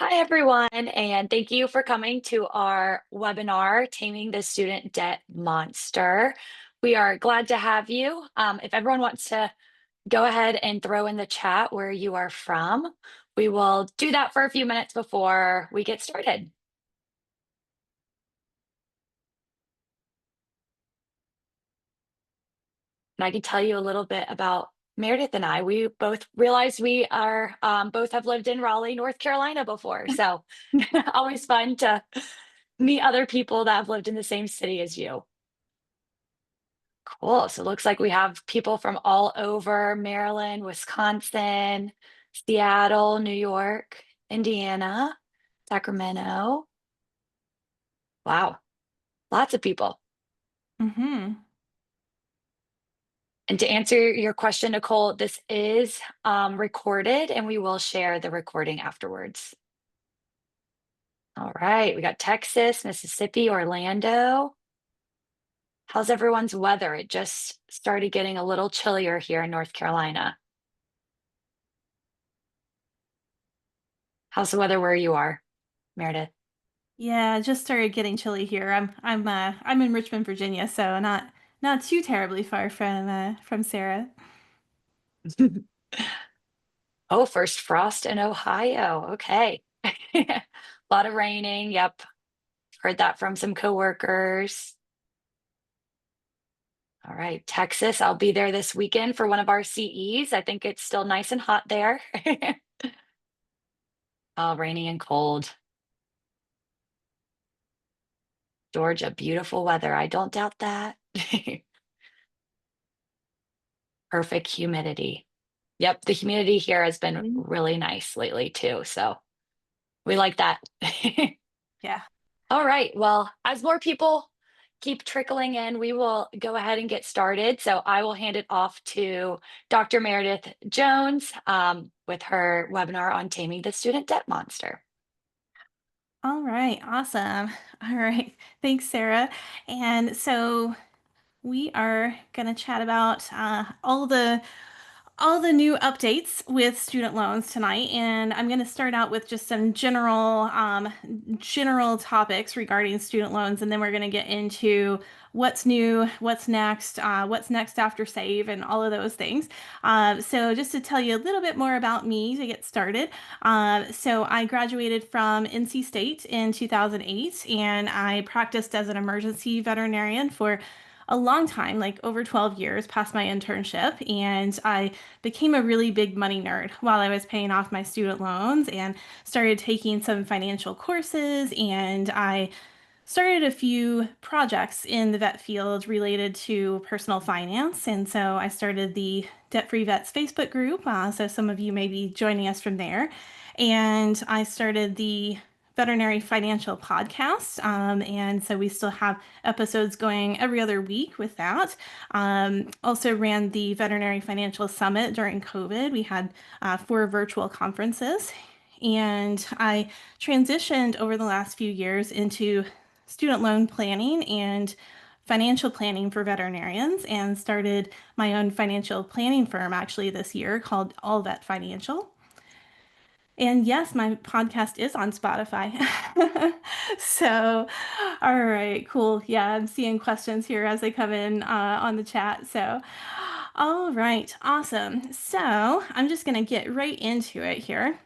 Hi, everyone, and thank you for coming to our webinar, Taming the Student Debt Monster. We are glad to have you. If everyone wants to go ahead and throw in the chat where you are from, we will do that for a few minutes before we get started. And I can tell you a little bit about Meredith and I. We both realized we are both have lived in Raleigh, North Carolina before. So always fun to meet other people that have lived in the same city as you. Cool. So it looks like we have people from all over Maryland, Wisconsin, Seattle, New York, Indiana, Sacramento. Wow, lots of people. Mm-hmm. And to answer your question, Nicole, this is recorded and we will share the recording afterwards. All right, we got Texas, Mississippi, Orlando. How's everyone's weather? It just started getting a little chillier here in North Carolina. How's the weather where you are, Meredith? Yeah, it just started getting chilly here. I'm in Richmond, Virginia, so not too terribly far from Sarah. Oh, first frost in Ohio. Okay. A lot of raining. Yep. Heard that from some coworkers. All right. Texas, I'll be there this weekend for one of our CEs. I think it's still nice and hot there. Oh, rainy and cold. Georgia, beautiful weather. I don't doubt that. Perfect humidity. Yep. The humidity here has been Mhm. really nice lately too. So we like that. Yeah. All right. Well, as more people keep trickling in, we will go ahead and get started. So I will hand it off to Dr. Meredith Jones with her webinar on taming the student debt monster. All right, awesome. All right, thanks, Sarah. And so we are gonna chat about all the new updates with student loans tonight, and I'm going to start out with just some general topics regarding student loans, and then we're going to get into what's new, what's next after save, and all of those things. So just to tell you a little bit more about me to get started. So I graduated from NC State in 2008, and I practiced as an emergency veterinarian for a long time, like over 12 years past my internship, and I became a really big money nerd while I was paying off my student loans and started taking some financial courses. And I started a few projects in the vet field related to personal finance. And so I started the Debt Free Vets Facebook group. So some of you may be joining us from there. And I started the Veterinary Financial Podcast. And so we still have episodes going every other week with that. Also ran the Veterinary Financial Summit during COVID. We had 4 virtual conferences. And I transitioned over the last few years into student loan planning and financial planning for veterinarians and started my own financial planning firm actually this year called All Vet Financial. And yes, my podcast is on Spotify. So, all right, cool. Yeah, I'm seeing questions here as they come in on the chat. So, all right, awesome. So, I'm just going to get right into it here.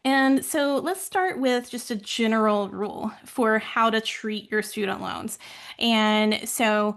And so let's start with just a general rule for how to treat your student loans. And so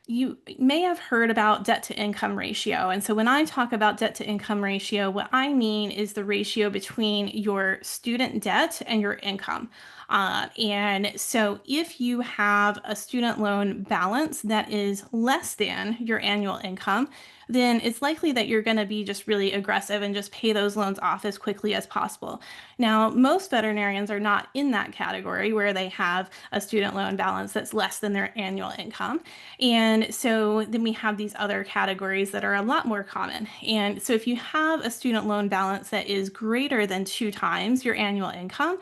you may have heard about debt to income ratio. And so when I talk about debt to income ratio, what I mean is the ratio between your student debt and your income. And so if you have a student loan balance that is less than your annual income, then it's likely that you're going to be just really aggressive and just pay those loans off as quickly as possible. Now, most veterinarians are not in that category where they have a student loan balance that's less than their annual income. And so then we have these other categories that are a lot more common. And so if you have a student loan balance that is greater than 2 times your annual income,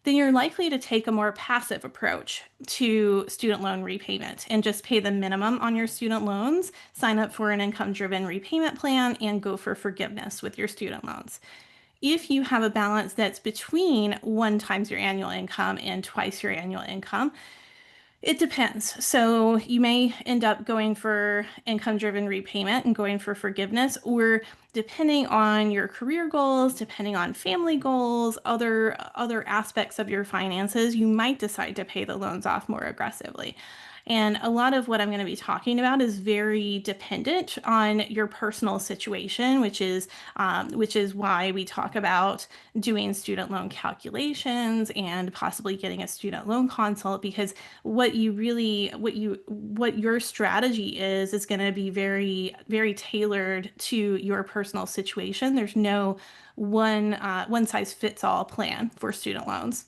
then you're likely to take a more passive approach to student loan repayment and just pay the minimum on your student loans, sign up for an income-driven repayment plan, and go for forgiveness with your student loans. If you have a balance that's between 1 times your annual income and twice your annual income, it depends. So you may end up going for income-driven repayment and going for forgiveness, or depending on your career goals, depending on family goals, other aspects of your finances, you might decide to pay the loans off more aggressively. And a lot of what I'm going to be talking about is very dependent on your personal situation, which is why we talk about doing student loan calculations and possibly getting a student loan consult, because what your strategy is going to be very tailored to your personal situation. There's no one size fits all plan for student loans.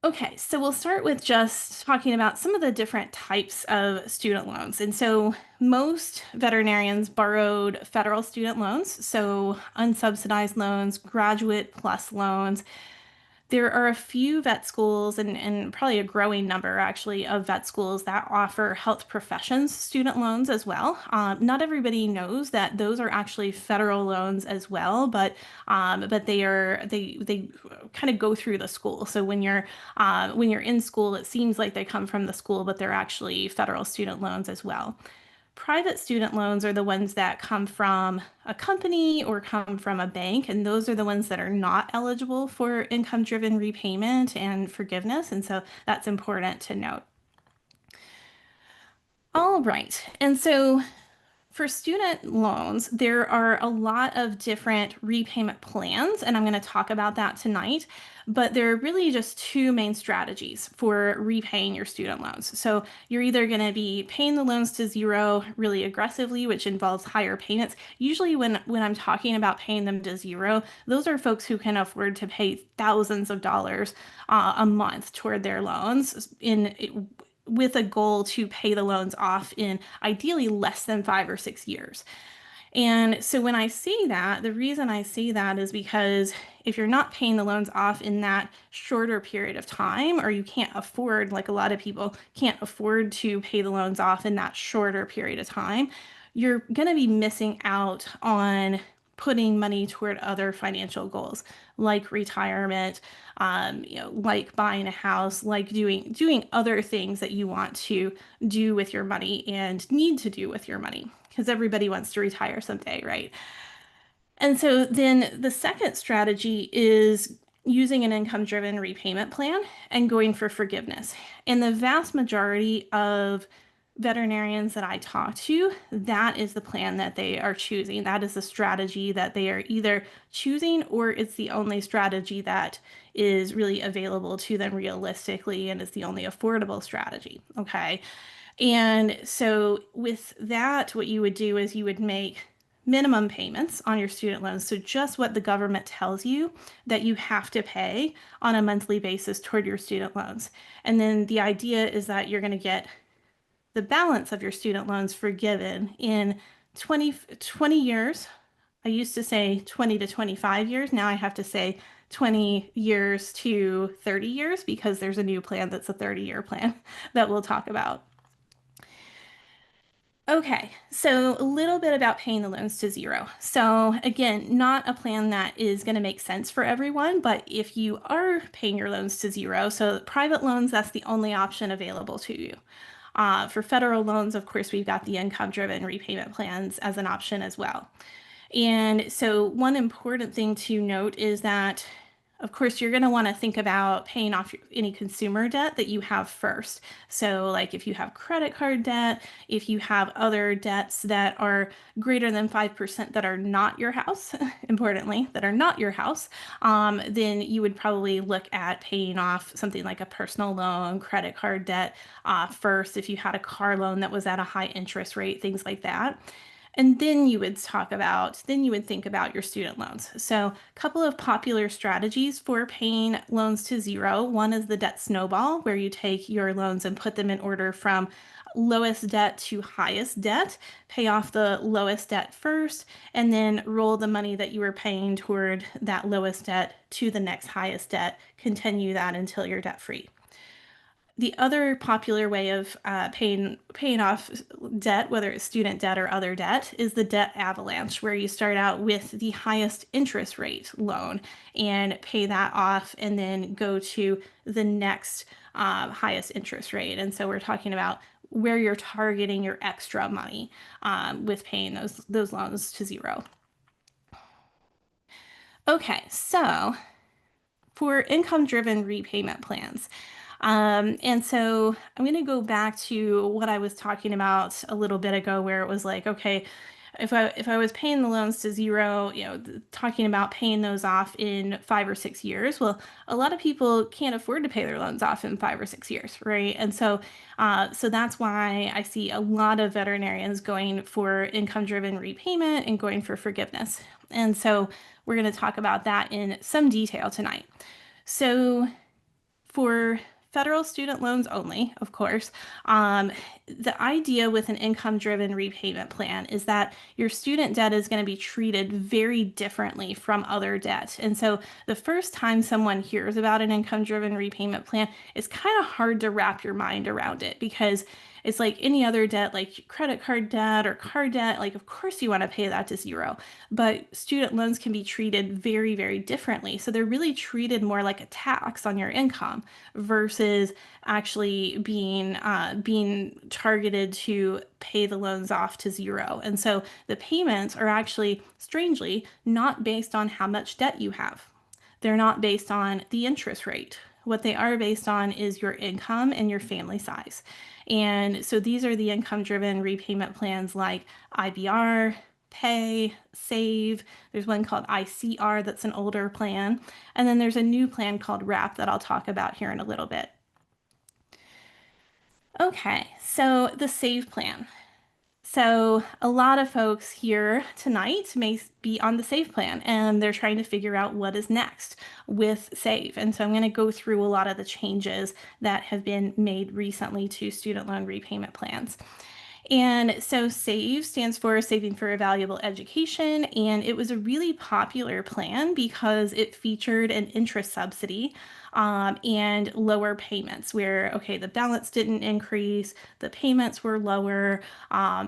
Okay, so we'll start with just talking about some of the different types of student loans. And so most veterinarians borrowed federal student loans, so unsubsidized loans, graduate plus loans. There are a few vet schools and probably a growing number actually of vet schools that offer health professions student loans as well. Not everybody knows that those are actually federal loans as well, but they kind of go through the school. So when you're in school, it seems like they come from the school, but they're actually federal student loans as well. Private student loans are the ones that come from a company or come from a bank, and those are the ones that are not eligible for income-driven repayment and forgiveness, and so that's important to note. All right, and so for student loans, there are a lot of different repayment plans, and I'm going to talk about that tonight. But there are really just two main strategies for repaying your student loans. So you're either going to be paying the loans to zero really aggressively, which involves higher payments. Usually, when I'm talking about paying them to zero, those are folks who can afford to pay thousands of dollars a month toward their loans with a goal to pay the loans off in ideally less than 5 or 6 years. And so when I see that, the reason I see that is because if you're not paying the loans off in that shorter period of time, or you can't afford, like a lot of people can't afford to pay the loans off in that shorter period of time, you're going to be missing out on putting money toward other financial goals like retirement, like buying a house, like doing other things that you want to do with your money and need to do with your money, because everybody wants to retire someday, right? And so then the second strategy is using an income-driven repayment plan and going for forgiveness. And the vast majority of veterinarians that I talk to, that is the plan that they are choosing. That is the strategy that they are either choosing, or it's the only strategy that is really available to them realistically and is the only affordable strategy. Okay. And so with that, what you would do is you would make minimum payments on your student loans. So just what the government tells you that you have to pay on a monthly basis toward your student loans. And then the idea is that you're going to get the balance of your student loans forgiven in 20 years. I used to say 20 to 25 years. Now I have to say 20 years to 30 years because there's a new plan that's a 30-year plan that we'll talk about. Okay, so a little bit about paying the loans to zero. So again, not a plan that is going to make sense for everyone, but if you are paying your loans to zero, so private loans, that's the only option available to you. For federal loans, of course, we've got the income-driven repayment plans as an option as well. And so one important thing to note is that, of course, you're going to want to think about paying off any consumer debt that you have first. So, like if you have credit card debt, if you have other debts that are greater than 5% that are not your house, importantly, that are not your house, then you would probably look at paying off something like a personal loan, credit card debt first. If you had a car loan that was at a high interest rate, things like that. And then you would think about your student loans. So, a couple of popular strategies for paying loans to zero. One is the debt snowball, where you take your loans and put them in order from lowest debt to highest debt, pay off the lowest debt first, and then roll the money that you were paying toward that lowest debt to the next highest debt. Continue that until you're debt free. The other popular way of paying off debt, whether it's student debt or other debt, is the debt avalanche, where you start out with the highest interest rate loan and pay that off, and then go to the next highest interest rate. And so we're talking about where you're targeting your extra money with paying those loans to zero. Okay, so for income-driven repayment plans. And so I'm going to go back to what I was talking about a little bit ago, where it was like, okay, if I was paying the loans to zero, talking about paying those off in 5 or 6 years. Well, a lot of people can't afford to pay their loans off in 5 or 6 years, right? And so that's why I see a lot of veterinarians going for income-driven repayment and going for forgiveness. And so we're going to talk about that in some detail tonight. So for federal student loans only, of course, the idea with an income-driven repayment plan is that your student debt is going to be treated very differently from other debt. And so the first time someone hears about an income-driven repayment plan, it's kind of hard to wrap your mind around it, because it's like any other debt, like credit card debt or car debt. Like, of course you want to pay that to zero, but student loans can be treated very, very differently. So they're really treated more like a tax on your income versus actually being targeted to pay the loans off to zero. And so the payments are actually, strangely, not based on how much debt you have. They're not based on the interest rate. What they are based on is your income and your family size. And so these are the income-driven repayment plans like IBR, Pay, Save. There's one called ICR that's an older plan. And then there's a new plan called WRAP that I'll talk about here in a little bit. Okay, so the Save plan. So a lot of folks here tonight may be on the Save plan, and they're trying to figure out what is next with Save. And so I'm going to go through a lot of the changes that have been made recently to student loan repayment plans. And so SAVE stands for Saving for a Valuable Education, and it was a really popular plan because it featured an interest subsidy and lower payments, where, okay, the balance didn't increase, the payments were lower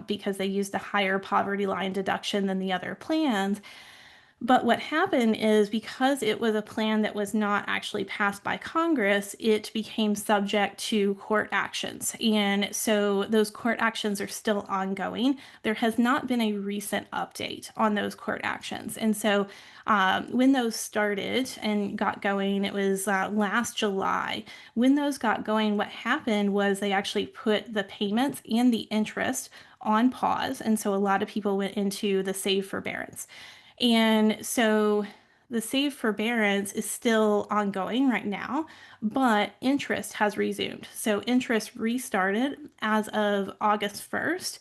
because they used a higher poverty line deduction than the other plans. But what happened is, because it was a plan that was not actually passed by Congress, it became subject to court actions. And so those court actions are still ongoing. There has not been a recent update on those court actions. And so when those started and got going, it was last July. When those got going, what happened was they actually put the payments and the interest on pause. And so a lot of people went into the save forbearance. And so the save forbearance is still ongoing right now, but interest has resumed. So interest restarted as of August 1st.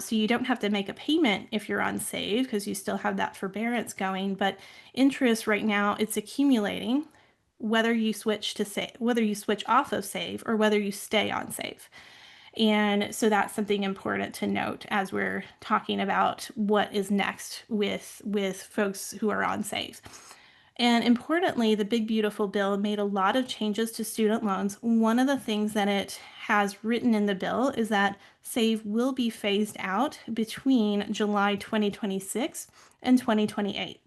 So you don't have to make a payment if you're on save, because you still have that forbearance going. But interest right now, it's accumulating whether you switch to save, whether you switch off of save, or whether you stay on save. And so that's something important to note as we're talking about what is next with folks who are on SAVE. And importantly, the Big Beautiful Bill made a lot of changes to student loans. One of the things that it has written in the bill is that SAVE will be phased out between July 2026 and 2028.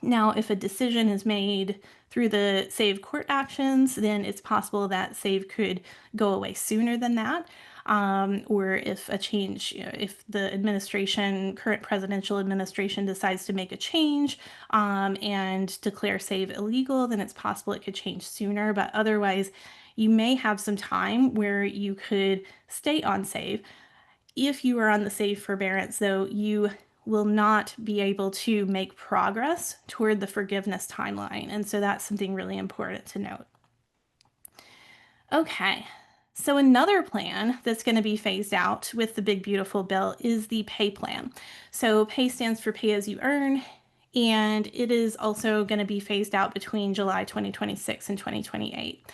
Now, if a decision is made through the SAVE court actions, then it's possible that SAVE could go away sooner than that. Or if a change, if the administration, current presidential administration, decides to make a change and declare SAVE illegal, then it's possible it could change sooner. But otherwise, you may have some time where you could stay on SAVE. If you are on the SAVE forbearance, though, you will not be able to make progress toward the forgiveness timeline. And so that's something really important to note. Okay, so another plan that's going to be phased out with the Big Beautiful Bill is the Pay plan. So Pay stands for Pay as you earn, and it is also going to be phased out between July 2026 and 2028.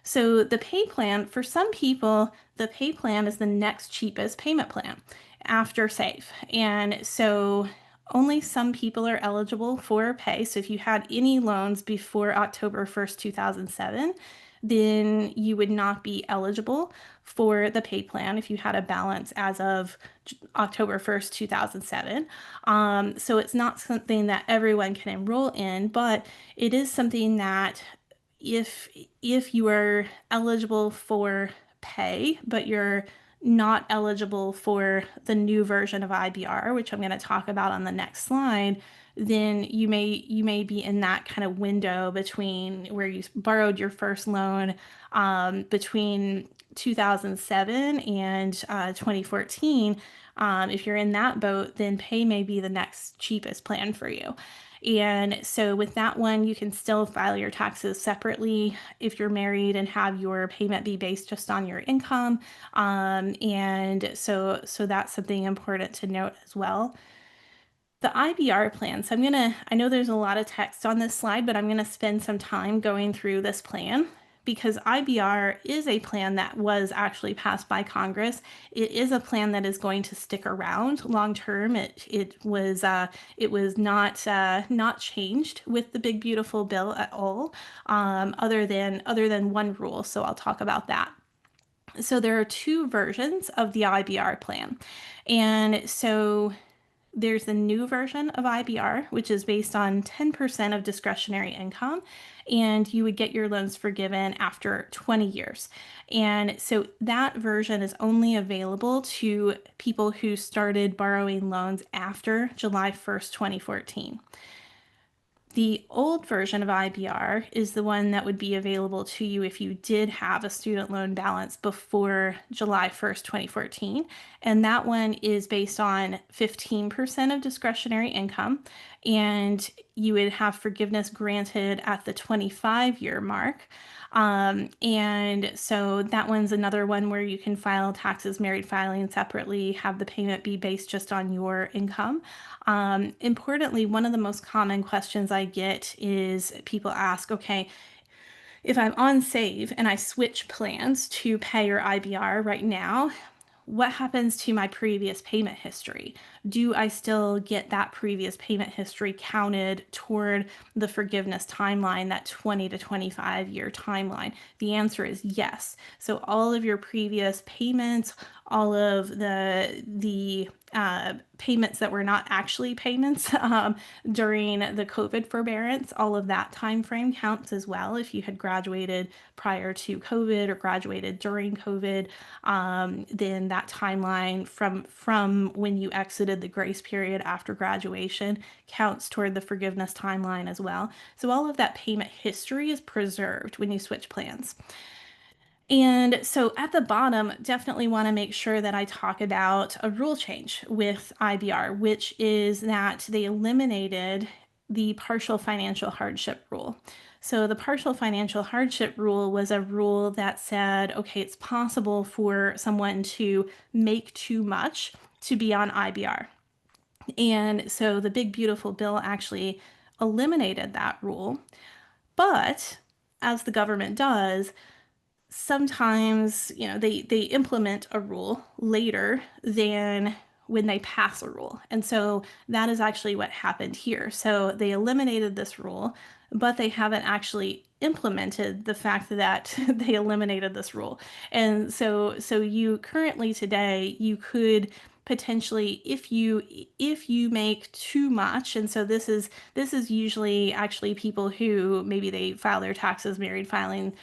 So the Pay plan, for some people, the Pay plan is the next cheapest payment plan after SAVE. And so only some people are eligible for Pay. So if you had any loans before October 1st, 2007, then you would not be eligible for the pay plan if you had a balance as of October 1st, 2007. So it's not something that everyone can enroll in, but it is something that if if you are eligible for pay, but you're not eligible for the new version of IBR, which I'm going to talk about on the next slide, then you may be in that kind of window between where you borrowed your first loan between 2007 and 2014. If you're in that boat, then pay may be the next cheapest plan for you. And so with that one, you can still file your taxes separately if you're married and have your payment be based just on your income. And so that's something important to note as well. The IBR plan. So I know there's a lot of text on this slide, but I'm gonna spend some time going through this plan because IBR is a plan that was actually passed by Congress. It is a plan that is going to stick around long term. It was not changed with the big beautiful bill at all, other than one rule. So I'll talk about that. So there are two versions of the IBR plan. And so there's the new version of IBR, which is based on 10% of discretionary income, and you would get your loans forgiven after 20 years. And so that version is only available to people who started borrowing loans after July 1st, 2014. The old version of IBR is the one that would be available to you if you did have a student loan balance before July 1st, 2014. And that one is based on 15% of discretionary income. And you would have forgiveness granted at the 25-year mark. And so that one's another one where you can file taxes, married filing separately, have the payment be based just on your income. Importantly, one of the most common questions I get is people ask, okay, if I'm on Save and I switch plans to pay or IBR right now, what happens to my previous payment history? Do I still get that previous payment history counted toward the forgiveness timeline, that 20 to 25-year timeline? The answer is yes. So all of your previous payments, all of the payments that were not actually payments during the COVID forbearance, all of that time frame counts as well. If you had graduated prior to COVID or graduated during COVID, then that timeline from when you exited the grace period after graduation counts toward the forgiveness timeline as well. So all of that payment history is preserved when you switch plans. And so at the bottom, definitely want to make sure that I talk about a rule change with IBR, which is that they eliminated the partial financial hardship rule. So the partial financial hardship rule was a rule that said, okay, it's possible for someone to make too much to be on IBR. And so the big beautiful bill actually eliminated that rule. But as the government does, sometimes, they implement a rule later than when they pass a rule. And so that is actually what happened here. So they eliminated this rule, but they haven't actually implemented the fact that they eliminated this rule. And so you currently today, you could potentially, if you make too much, and so this is usually actually people who maybe they file their taxes married filing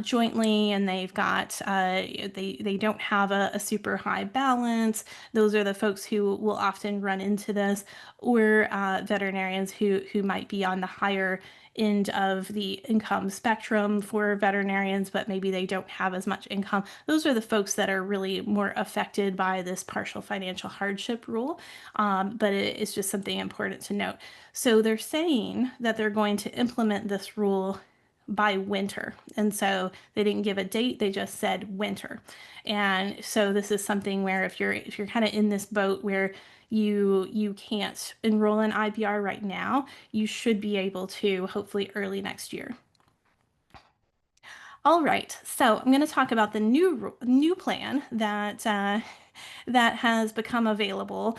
jointly, and they've got they don't have a super high balance. Those are the folks who will often run into this, or veterinarians who might be on the higher end of the income spectrum for veterinarians, but maybe they don't have as much income. Those are the folks that are really more affected by this partial financial hardship rule. But it's just something important to note. So they're saying that they're going to implement this rule by winter. And so they didn't give a date, they just said winter. And so this is something where if you're kind of in this boat where you can't enroll in IBR right now, you should be able to hopefully early next year. All right, so I'm going to talk about the new plan that that has become available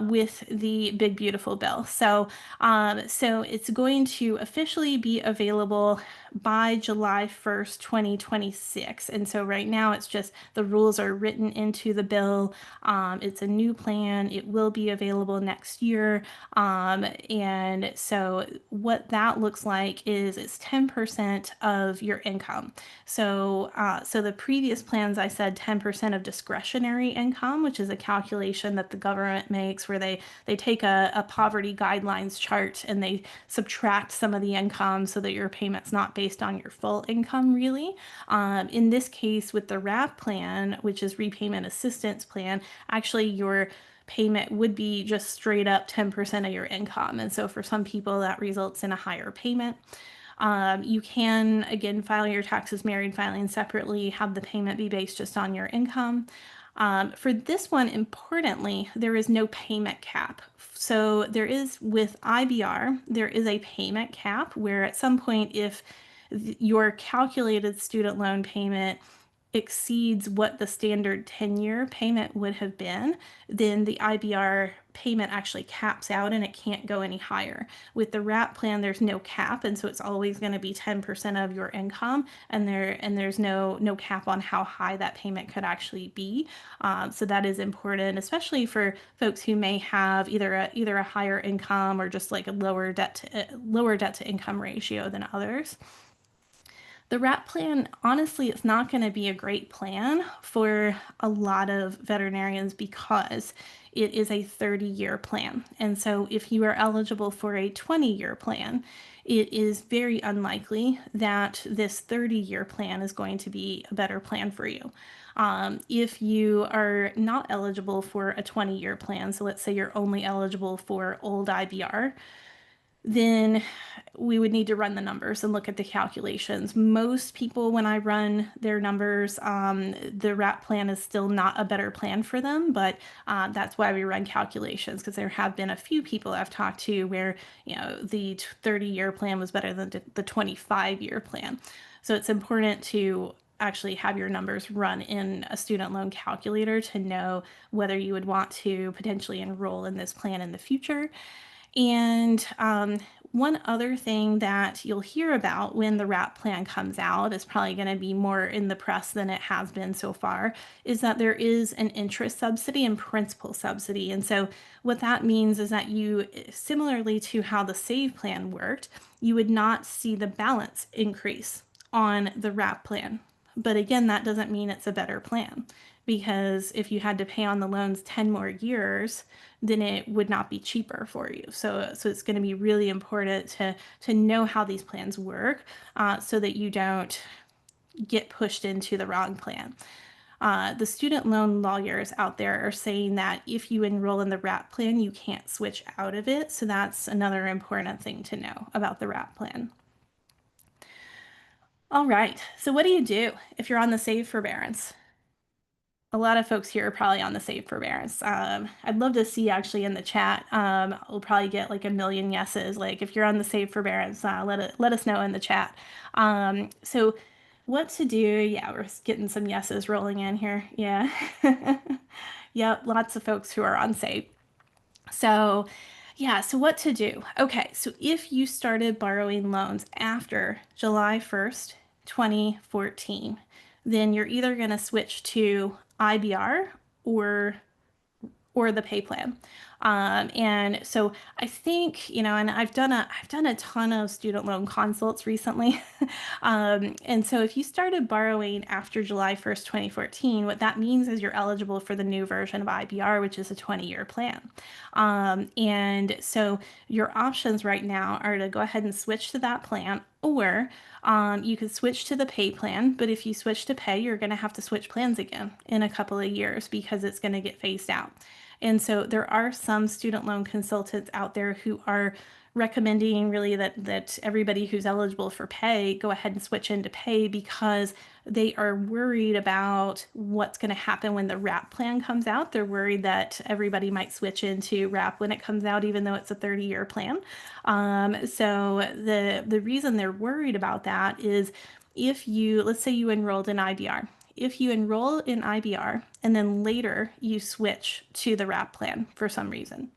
with the Big Beautiful Bill. So it's going to officially be available by July 1st, 2026. And so right now it's just the rules are written into the bill. It's a new plan. It will be available next year. And so what that looks like is it's 10% of your income. So the previous plans, I said 10% of discretionary income, which is a calculation that the government makes where they take a poverty guidelines chart and they subtract some of the income so that your payment's not based on your full income, really. In this case, with the RAP plan, which is repayment assistance plan, actually your payment would be just straight up 10% of your income. And so for some people, that results in a higher payment. You can, again, file your taxes married filing separately, have the payment be based just on your income. For this one, importantly, there is no payment cap. So there is with IBR, there is a payment cap where at some point, if your calculated student loan payment exceeds what the standard 10-year payment would have been, then the IBR payment actually caps out and it can't go any higher. With the RAP plan, there's no cap, and so it's always going to be 10% of your income, and there's no cap on how high that payment could actually be. So that is important, especially for folks who may have either a higher income or just like a lower debt to income ratio than others. The RAP plan, honestly, it's not going to be a great plan for a lot of veterinarians because it is a 30-year plan. And so if you are eligible for a 20-year plan, it is very unlikely that this 30-year plan is going to be a better plan for you. If you are not eligible for a 20-year plan, so let's say you're only eligible for old IBR, then we would need to run the numbers and look at the calculations. Most people, when I run their numbers, the RAP plan is still not a better plan for them, but that's why we run calculations, because there have been a few people I've talked to where, the 30-year plan was better than the 25-year plan. So it's important to actually have your numbers run in a student loan calculator to know whether you would want to potentially enroll in this plan in the future. And one other thing that you'll hear about when the RAP plan comes out is probably going to be more in the press than it has been so far, is that there is an interest subsidy and principal subsidy. And so what that means is that you, similarly to how the SAVE plan worked, you would not see the balance increase on the RAP plan. But again, that doesn't mean it's a better plan, because if you had to pay on the loans 10 more years, then it would not be cheaper for you. So it's going to be really important to know how these plans work, so that you don't get pushed into the wrong plan. The student loan lawyers out there are saying that if you enroll in the RAP plan, you can't switch out of it. So that's another important thing to know about the RAP plan. All right, so what do you do if you're on the SAVE forbearance? A lot of folks here are probably on the SAVE forbearance. I'd love to see actually in the chat. We'll probably get like a million yeses. Like if you're on the SAVE forbearance, let us know in the chat. So what to do? Yeah, we're getting some yeses rolling in here. Yeah. Yep, lots of folks who are on SAVE. So, yeah, so what to do? Okay, so if you started borrowing loans after July 1st, 2014, then you're either going to switch to IBR or the pay plan. And so I think, and I've done a ton of student loan consults recently. And so if you started borrowing after July 1st, 2014, what that means is you're eligible for the new version of IBR, which is a 20-year plan. And so your options right now are to go ahead and switch to that plan, or you could switch to the pay plan, but if you switch to pay, you're going to have to switch plans again in a couple of years because it's going to get phased out. And so there are some student loan consultants out there who are recommending really that everybody who's eligible for pay go ahead and switch into pay because they are worried about what's going to happen when the RAP plan comes out. They're worried that everybody might switch into RAP when it comes out, even though it's a 30-year plan. So the reason they're worried about that is if you, let's say you enrolled in IBR, if you enroll in IBR and then later you switch to the RAP plan for some reason.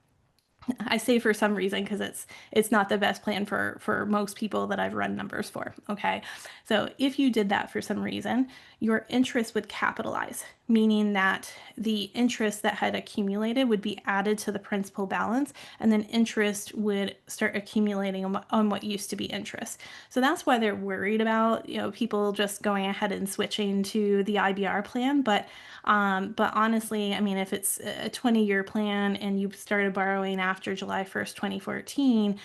I say for some reason because it's not the best plan for most people that I've run numbers for. Okay. So if you did that for some reason, your interest would capitalize, meaning that the interest that had accumulated would be added to the principal balance, and then interest would start accumulating on what used to be interest. So that's why they're worried about, people just going ahead and switching to the IBR plan. But honestly, I mean, if it's a 20-year plan and you started borrowing after July 1st, 2014,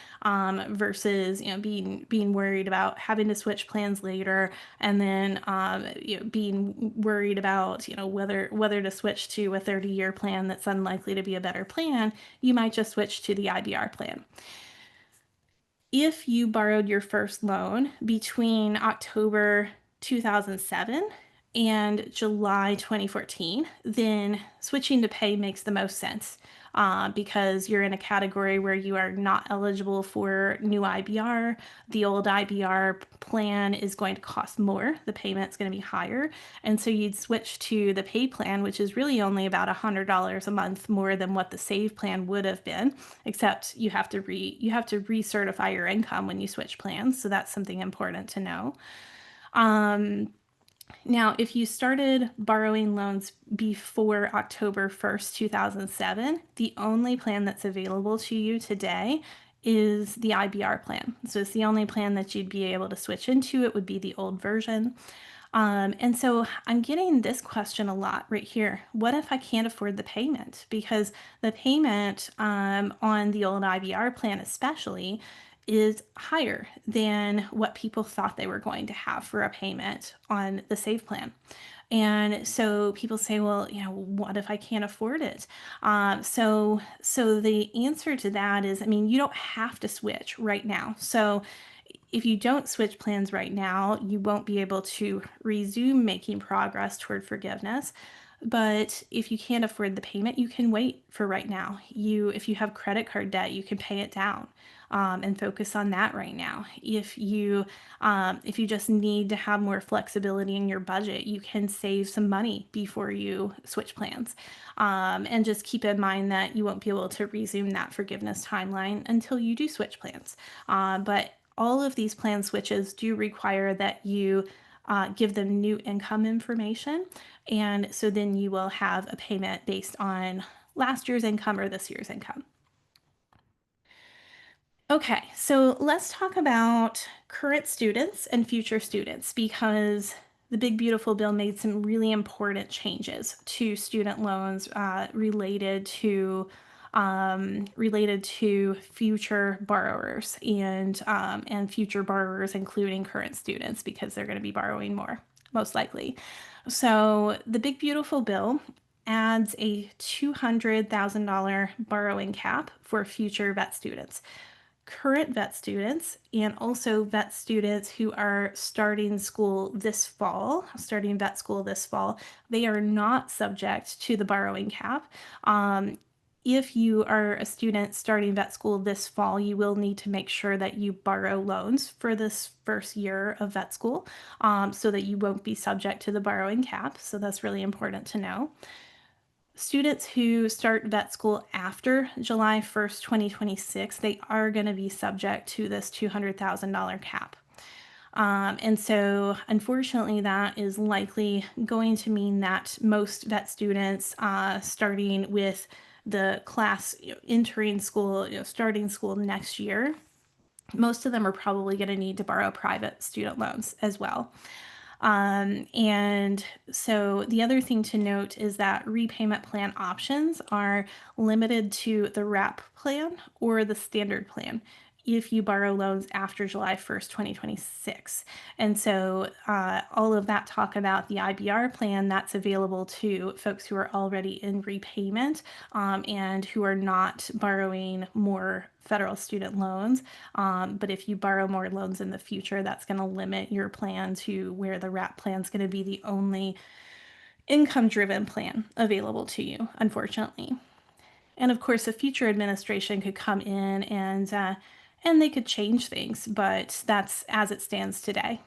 versus, being worried about having to switch plans later, and then, being worried about, whether to switch to a 30-year plan that's unlikely to be a better plan, you might just switch to the IBR plan. If you borrowed your first loan between October 2007 and July 2014, then switching to pay makes the most sense, because you're in a category where you are not eligible for new IBR. The old IBR plan is going to cost more. The payment's going to be higher. And so you'd switch to the pay plan, which is really only about $100 a month more than what the save plan would have been, except you have to recertify your income when you switch plans. So that's something important to know. Now, if you started borrowing loans before October 1st, 2007, the only plan that's available to you today is the IBR plan. So it's the only plan that you'd be able to switch into. It would be the old version. And so I'm getting this question a lot right here. What if I can't afford the payment? Because the payment, on the old IBR plan, especially, is higher than what people thought they were going to have for a payment on the save plan. And so people say, well, what if I can't afford it? So the answer to that is, I mean, you don't have to switch right now. So if you don't switch plans right now, you won't be able to resume making progress toward forgiveness. But if you can't afford the payment, you can wait for right now. If you have credit card debt, you can pay it down, and focus on that right now. If you just need to have more flexibility in your budget, you can save some money before you switch plans. And just keep in mind that you won't be able to resume that forgiveness timeline until you do switch plans. But all of these plan switches do require that you give them new income information. And so then you will have a payment based on last year's income or this year's income. Okay, so let's talk about current students and future students, because the Big Beautiful Bill made some really important changes to student loans, related to future borrowers, and future borrowers including current students, because they're going to be borrowing more, most likely. So the Big Beautiful Bill adds a $200,000 borrowing cap for future vet students. Current vet students and also vet students who are starting vet school this fall, they are not subject to the borrowing cap. If you are a student starting vet school this fall, you will need to make sure that you borrow loans for this first year of vet school, so that you won't be subject to the borrowing cap. So that's really important to know. Students who start vet school after July 1st, 2026, they are going to be subject to this $200,000 cap. And so, unfortunately, that is likely going to mean that most vet students, starting with the class entering school, starting school next year, most of them are probably going to need to borrow private student loans as well. And so the other thing to note is that repayment plan options are limited to the RAP plan or the standard plan if you borrow loans after July 1st, 2026. And so all of that talk about the IBR plan, that's available to folks who are already in repayment, and who are not borrowing more federal student loans. But if you borrow more loans in the future, that's going to limit your plan to where the RAP plan is going to be the only income-driven plan available to you, unfortunately. And of course, a future administration could come in and they could change things, but that's as it stands today.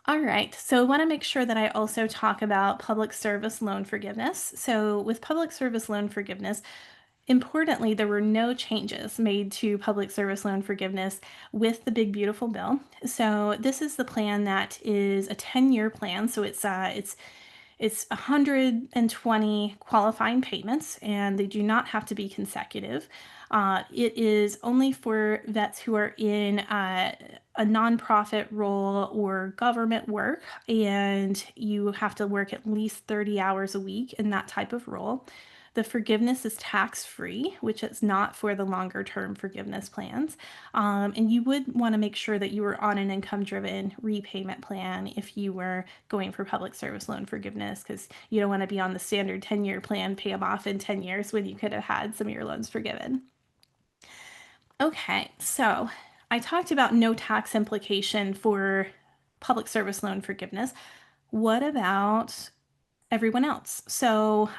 All right, so I want to make sure that I also talk about public service loan forgiveness. So, with public service loan forgiveness, importantly, there were no changes made to public service loan forgiveness with the Big Beautiful Bill. So, this is the plan that is a 10-year plan. So, it's 120 qualifying payments, and they do not have to be consecutive. It is only for vets who are in a nonprofit role or government work, and you have to work at least 30 hours a week in that type of role. The forgiveness is tax-free, which is not for the longer term forgiveness plans. And you would want to make sure that you were on an income-driven repayment plan if you were going for public service loan forgiveness, because you don't want to be on the standard 10-year plan, pay them off in 10 years when you could have had some of your loans forgiven. Okay, so I talked about no tax implication for public service loan forgiveness. What about everyone else? So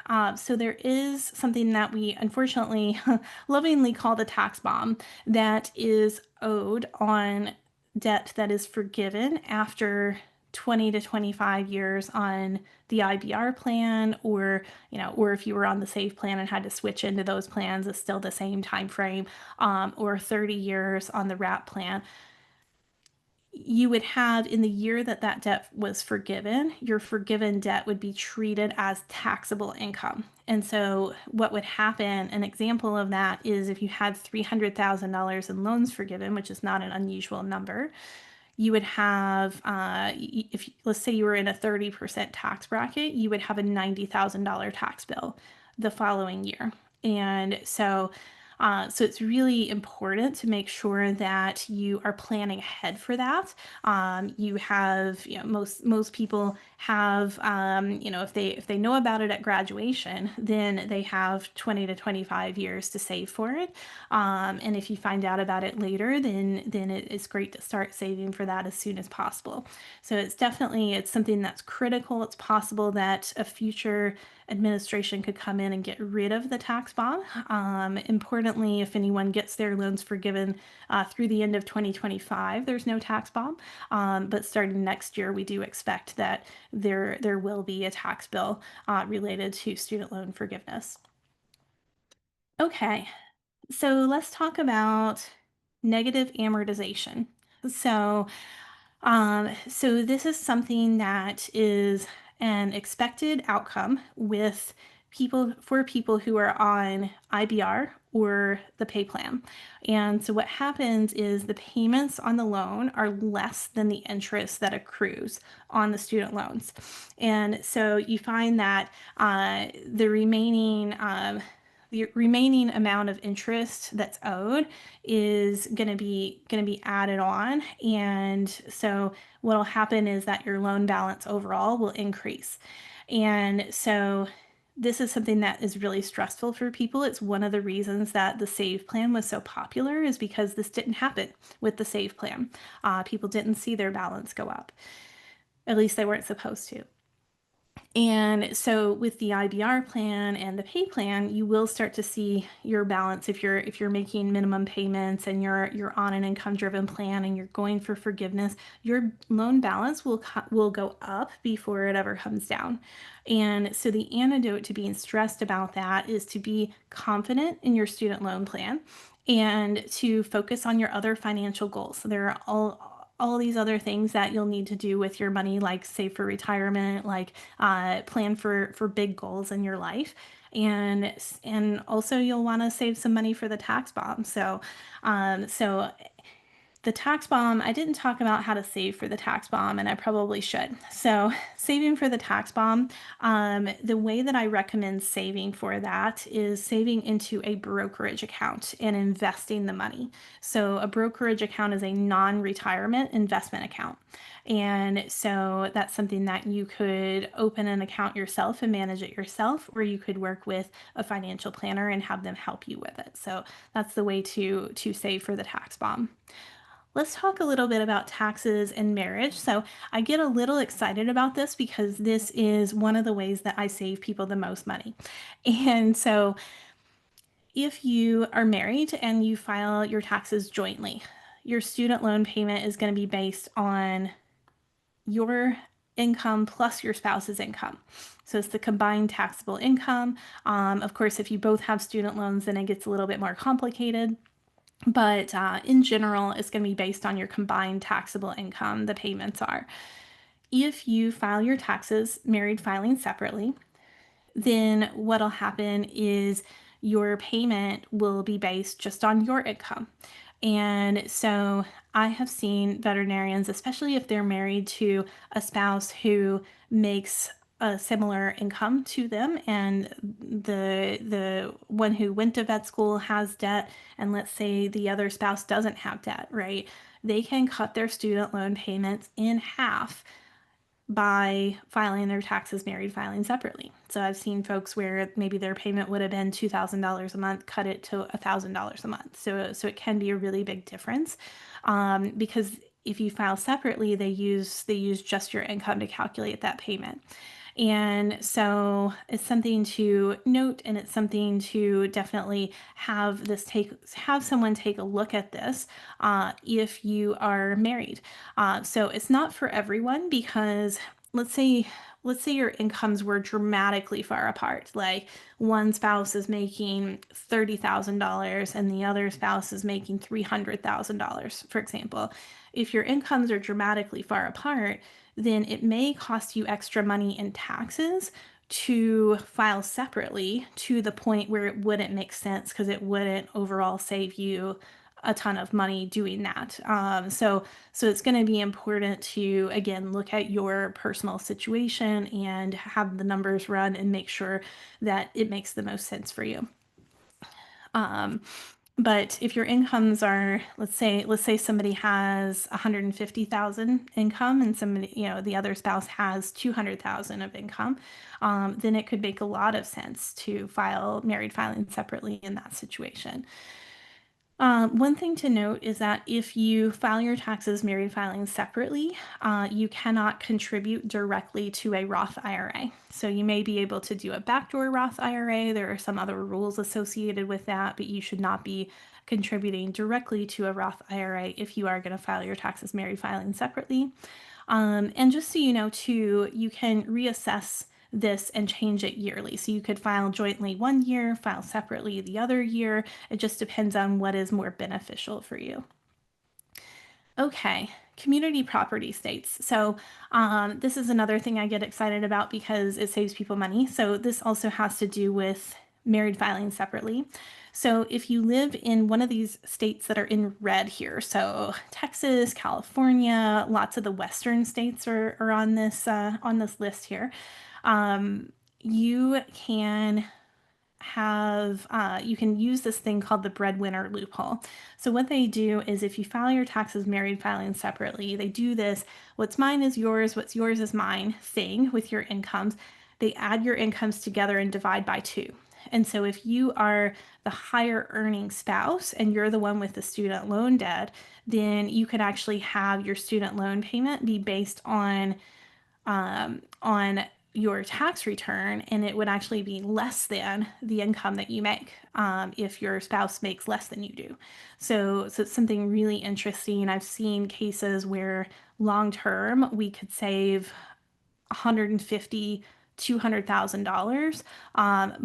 there is something that we unfortunately lovingly call the tax bomb that is owed on debt that is forgiven after 20 to 25 years on the IBR plan, or if you were on the SAFE plan and had to switch into those plans, it's still the same time frame, or 30 years on the RAP plan. You would have, in the year that that debt was forgiven, your forgiven debt would be treated as taxable income. And so, what would happen, an example of that is if you had $300,000 in loans forgiven, which is not an unusual number, you would have, if let's say you were in a 30% tax bracket, you would have a $90,000 tax bill the following year. And so it's really important to make sure that you are planning ahead for that. You have, most people have, if they know about it at graduation, then they have 20 to 25 years to save for it. And if you find out about it later, then it's great to start saving for that as soon as possible. So it's something that's critical. It's possible that a future administration could come in and get rid of the tax bomb. Importantly, if anyone gets their loans forgiven through the end of 2025, there's no tax bomb. But starting next year, we do expect that there will be a tax bill related to student loan forgiveness. Okay, so let's talk about negative amortization. So so this is something that is an expected outcome with people who are on IBR or the pay plan. And so what happens is the payments on the loan are less than the interest that accrues on the student loans. And so you find that the remaining amount of interest that's owed is going to be added on, and so what'll happen is that your loan balance overall will increase. And so this is something that is really stressful for people. It's one of the reasons that the SAVE plan was so popular, is because this didn't happen with the SAVE plan. People didn't see their balance go up. At least they weren't supposed to. And so with the IBR plan and the pay plan, you will start to see your balance if you're making minimum payments and you're on an income-driven plan and you're going for forgiveness, your loan balance will go up before it ever comes down. And so the antidote to being stressed about that is to be confident in your student loan plan and to focus on your other financial goals. So there are all these other things that you'll need to do with your money, like save for retirement, like plan for big goals in your life, and also you'll want to save some money for the tax bomb. So the tax bomb, I didn't talk about how to save for the tax bomb, and I probably should. So, saving for the tax bomb, the way that I recommend saving for that is saving into a brokerage account and investing the money. So, a brokerage account is a non-retirement investment account. And so that's something that you could open an account yourself and manage it yourself, or you could work with a financial planner and have them help you with it. So that's the way to save for the tax bomb. Let's talk a little bit about taxes and marriage. So, I get a little excited about this because this is one of the ways that I save people the most money. And so, if you are married and you file your taxes jointly, your student loan payment is going to be based on your income plus your spouse's income. So it's the combined taxable income. Of course, if you both have student loans, then it gets a little bit more complicated. But in general, it's going to be based on your combined taxable income, the payments are. If you file your taxes, married filing separately, then what'll happen is your payment will be based just on your income. And so I have seen veterinarians, especially if they're married to a spouse who makes a similar income to them, and the one who went to vet school has debt, and let's say the other spouse doesn't have debt, right? They can cut their student loan payments in half by filing their taxes married filing separately. So I've seen folks where maybe their payment would have been $2,000 a month, cut it to $1,000 a month. So it can be a really big difference, because if you file separately, they use just your income to calculate that payment. And so it's something to note, and it's something to definitely have someone take a look at this if you are married. So it's not for everyone, because let's say your incomes were dramatically far apart. Like one spouse is making $30,000 and the other spouse is making $300,000, for example. If your incomes are dramatically far apart, then it may cost you extra money in taxes to file separately, to the point where it wouldn't make sense, because it wouldn't overall save you a ton of money doing that. So it's going to be important to, again, look at your personal situation and have the numbers run and make sure that it makes the most sense for you. Um, but if your incomes are, let's say somebody has 150,000 income and somebody, the other spouse has 200,000 of income, then it could make a lot of sense to file married filing separately in that situation. One thing to note is that if you file your taxes married filing separately, you cannot contribute directly to a Roth IRA. So you may be able to do a backdoor Roth IRA. There are some other rules associated with that, but you should not be contributing directly to a Roth IRA if you are going to file your taxes married filing separately. And just so you know, too, you can reassess this and change it yearly. So you could file jointly one year, file separately the other year. It just depends on what is more beneficial for you. Okay, community property states. So this is another thing I get excited about because it saves people money. So this also has to do with married filing separately. So if you live in one of these states that are in red here, so Texas, California, lots of the western states are on this list here. You can you can use this thing called the breadwinner loophole. So what they do is, if you file your taxes married filing separately, they do this what's mine is yours, what's yours is mine thing with your incomes. They add your incomes together and divide by two. And so if you are the higher earning spouse and you're the one with the student loan debt, then you could actually have your student loan payment be based on your tax return, and it would actually be less than the income that you make, if your spouse makes less than you do. So it's something really interesting. I've seen cases where long term we could save 150, $200,000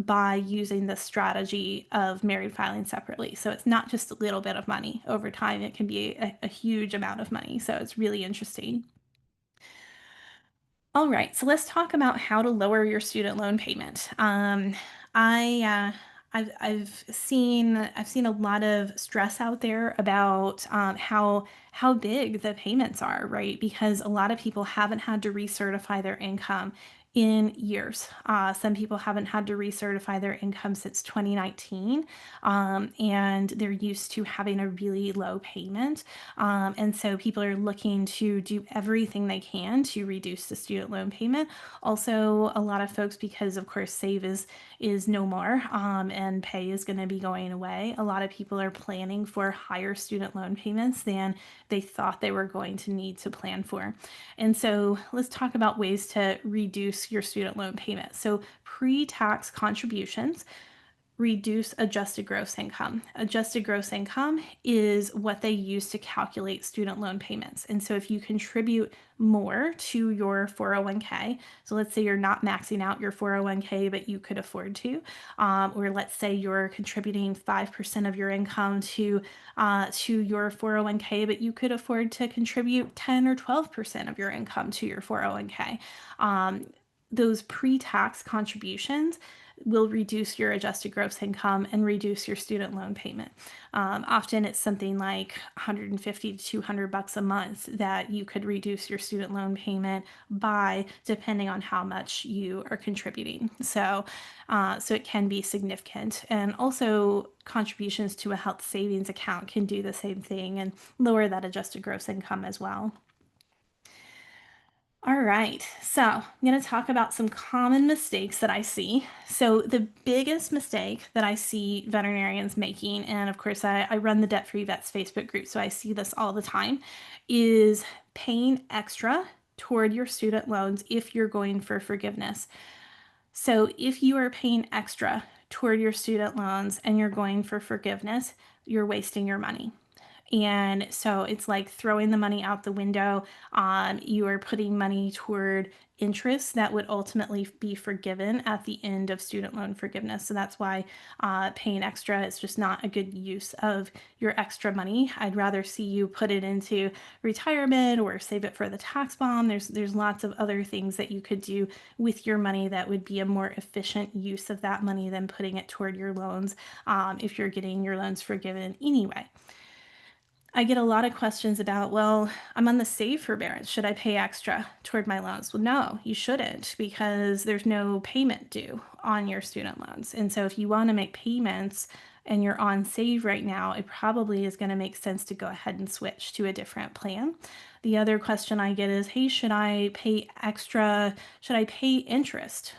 by using the strategy of married filing separately. So it's not just a little bit of money. Over time, it can be a huge amount of money. So it's really interesting. All right, so let's talk about how to lower your student loan payment. I I've seen a lot of stress out there about how big the payments are, right? Because a lot of people haven't had to recertify their income in years. Some people haven't had to recertify their income since 2019, and they're used to having a really low payment. And so people are looking to do everything they can to reduce the student loan payment. Also, a lot of folks, because of course save is no more, and pay is going to be going away. A lot of people are planning for higher student loan payments than they thought they were going to need to plan for. And so let's talk about ways to reduce your student loan payment. So pre-tax contributions reduce adjusted gross income. Adjusted gross income is what they use to calculate student loan payments. And so if you contribute more to your 401k, so let's say you're not maxing out your 401k, but you could afford to, or let's say you're contributing 5% of your income to your 401k, but you could afford to contribute 10 or 12% of your income to your 401k. Those pre-tax contributions will reduce your adjusted gross income and reduce your student loan payment. Often it's something like 150 to 200 bucks a month that you could reduce your student loan payment by, depending on how much you are contributing. So it can be significant. And also contributions to a health savings account can do the same thing and lower that adjusted gross income as well. All right, so I'm going to talk about some common mistakes that I see. So, the biggest mistake that I see veterinarians making, and of course, I run the Debt Free Vets Facebook group, so I see this all the time, is paying extra toward your student loans if you're going for forgiveness. So, if you are paying extra toward your student loans and you're going for forgiveness, you're wasting your money. And so it's like throwing the money out the window. You are putting money toward interest that would ultimately be forgiven at the end of student loan forgiveness. So that's why paying extra is just not a good use of your extra money. I'd rather see you put it into retirement or save it for the tax bomb. There's lots of other things that you could do with your money that would be a more efficient use of that money than putting it toward your loans if you're getting your loans forgiven anyway. I get a lot of questions about, well, I'm on the save forbearance. Should I pay extra toward my loans? Well, no, you shouldn't because there's no payment due on your student loans. And so if you want to make payments and you're on save right now, it probably is going to make sense to go ahead and switch to a different plan. The other question I get is, hey, should I pay extra? Should I pay interest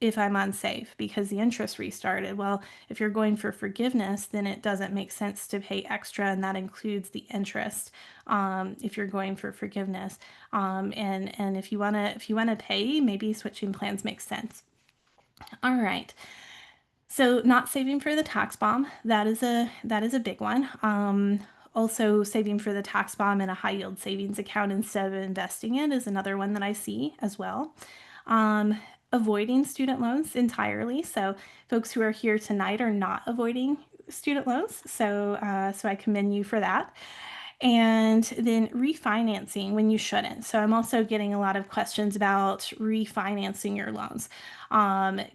if I'm on save because the interest restarted? Well, if you're going for forgiveness, then it doesn't make sense to pay extra, and that includes the interest. If you're going for forgiveness, and if you wanna pay, maybe switching plans makes sense. All right. So not saving for the tax bomb, that is a big one. Also saving for the tax bomb in a high yield savings account instead of investing it is another one that I see as well. Um, Avoiding student loans entirely. So folks who are here tonight are not avoiding student loans. So I commend you for that. And then refinancing when you shouldn't. So I'm also getting a lot of questions about refinancing your loans.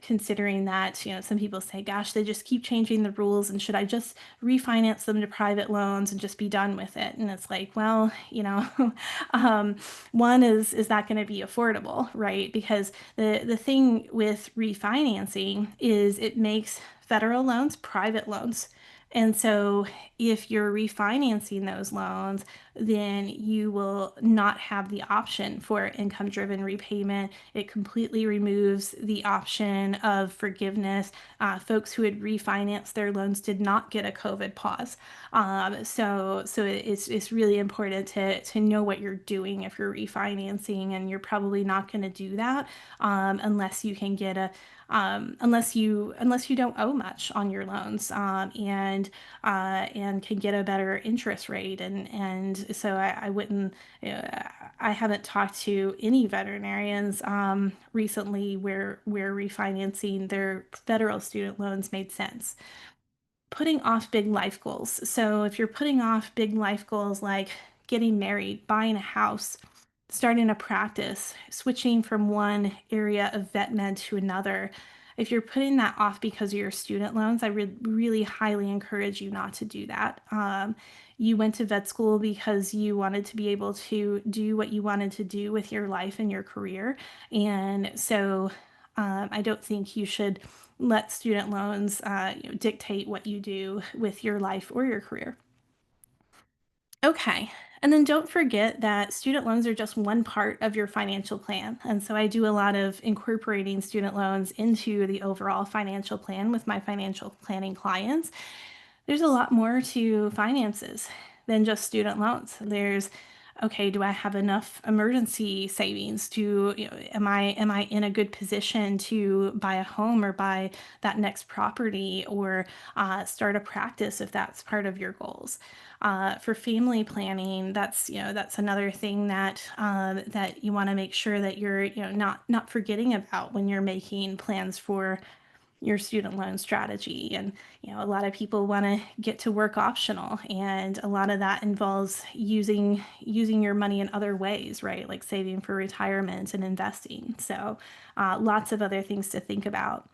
Considering that, some people say, gosh, they just keep changing the rules, and should I just refinance them to private loans and just be done with it? And it's like, well, um, one is that going to be affordable, right? Because the thing with refinancing is it makes federal loans private loans. And so if you're refinancing those loans, then you will not have the option for income driven repayment. It completely removes the option of forgiveness. Folks who had refinanced their loans did not get a COVID pause. So it's really important to know what you're doing if you're refinancing, and you're probably not going to do that unless you can get a unless you don't owe much on your loans, and can get a better interest rate. And so I wouldn't, I haven't talked to any veterinarians recently where refinancing their federal student loans made sense. Putting off big life goals. So if you're putting off big life goals like getting married, buying a house, starting a practice, switching from one area of vet med to another, if you're putting that off because of your student loans, I really highly encourage you not to do that. You went to vet school because you wanted to be able to do what you wanted to do with your life and your career. And so I don't think you should let student loans dictate what you do with your life or your career. Okay. And then don't forget that student loans are just one part of your financial plan. And so I do a lot of incorporating student loans into the overall financial plan with my financial planning clients. There's a lot more to finances than just student loans. There's okay, do I have enough emergency savings? Am I in a good position to buy a home or buy that next property, or start a practice if that's part of your goals? For family planning, that's another thing that you want to make sure that you're not forgetting about when you're making plans for your student loan strategy. And a lot of people want to get to work optional, and a lot of that involves using your money in other ways, right? Like saving for retirement and investing. So lots of other things to think about.